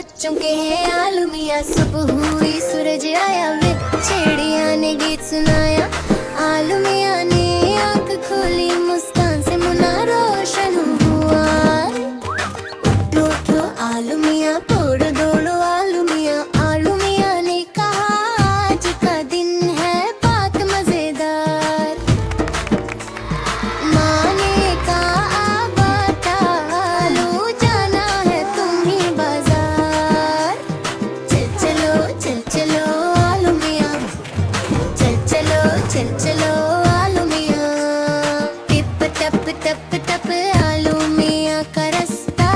चमके हैं आलमिया। सुबह हुई सूरज आया वे, चिड़िया ने गीत सुनाया। आलमिया ने आंख खोली, मुस्कान से मुन्ना रोशन हुआ। उठो उठो आलमिया, तोड़ दौड़ो आलमिया। आलमिया ने कहा आज का दिन है बात मजेदार। माँ ने कहा बाता आलू, जाना है तुम्हें बाजार। चल चलो चल चलो आलमिया, चल चलो चल चलो आलमिया। टिप टप टप टप आलमिया का रास्ता।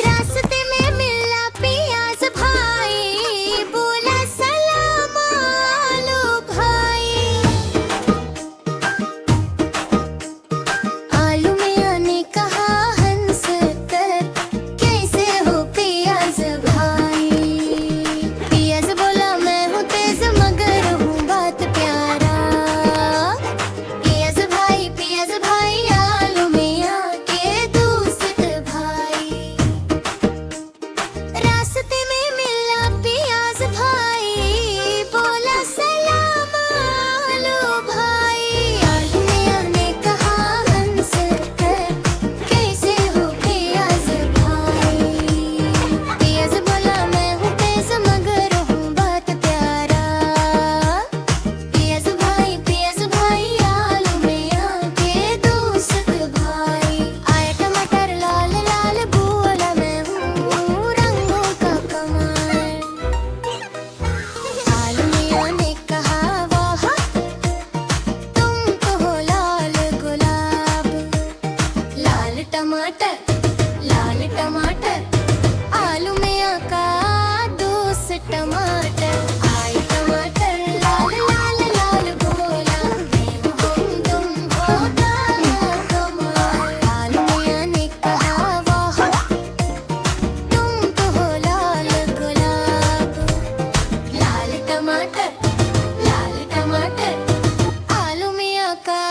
रास्ते में मिला पियाज भाई, बोला सलाम आलू भाई। आलमिया ने कहा हंस कर, कैसे हो पियाज भाई। पियाज बोला मैं हूँ तेज मगर हूँ बात प्यारा। पियाज भाई आलमिया के दोस्त भाई। रास्ते में मिला पियाज भाई, बोला सलाम आलू भाई। आलमिया ने कहा हंस कर, कैसे हो पियाज भाई। पियाज बोला मैं हूँ तेज मगर हूँ बात प्यारा। पियाज भाई आलमिया के दोस्त भाई। आया टमाटर लाल लाल, बोला मैं हूँ रंगों का कमाल। आलमिया ने कहा वाह, तुम तो हो लाल गुलाब। लाल टमाटर आलमिया का दोस्त टमाटर। आए टमाटर लाल लाल लाल, बोला मैं हूँ तुम हो कमाल। आलमिया ने कहा वाह, तुम तो हो लाल गुलाब। लाल टमाटर आलमिया का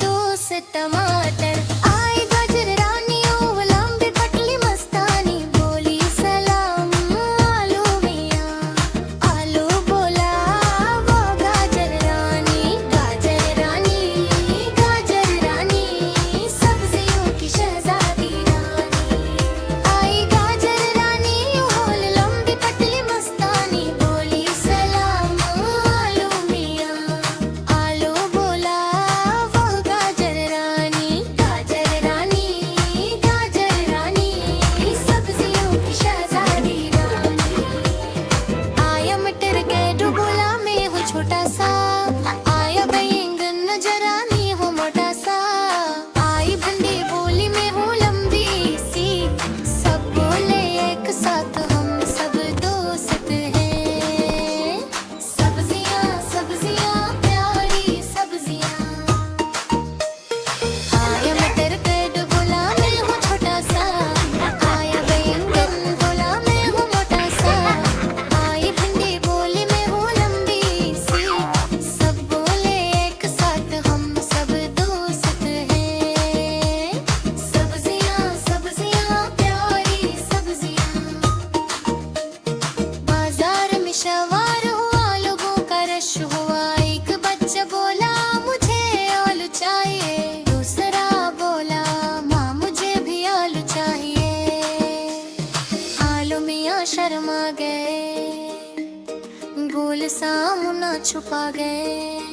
दोस्त टमाटर। आई गाजर रानी ओ लंबी पतली मस्तानी, बोली सलाम आलू मिया। आलू बोला वो गाजर रानी, सब्जियों की शहजादी रानी। आई गाजर रानी ओ लंबी पतली मस्तानी, बोली सलाम आलू मिया। आलू बोला वो गाजर रानी, सब्जियों की शहजादी रानी। आया मटर कैडू, बोला मैं हूँ छोटा सा। आया बैंगन नजरानी हूँ मोटा सा। आई भिंडी, बोली मैं हूँ लंबी सी। सब बोले एक साथ हम सब दोस्त हैं। सब्जियाँ प्यारी सब्जियाँ। आया मटर कैडू, बोला मैं हूँ छोटा सा। आया बैंगन, बोला मैं हूँ मोटा सा। आई भिंडी, बोली मैं हूँ लंबी सी। सब बोले एक साथ हम सब दोस्त हैं। सब्जियाँ प्यारी सब्जियाँ। बाजार में सवार हुआ लोगों का रश हुआ। एक बच्चा बोला मुझे आलू चाहिए। दूसरा बोला माँ मुझे भी आलू चाहिए। आलमिया शर्मा गए, गोल सा मुन्ना छुपा गए।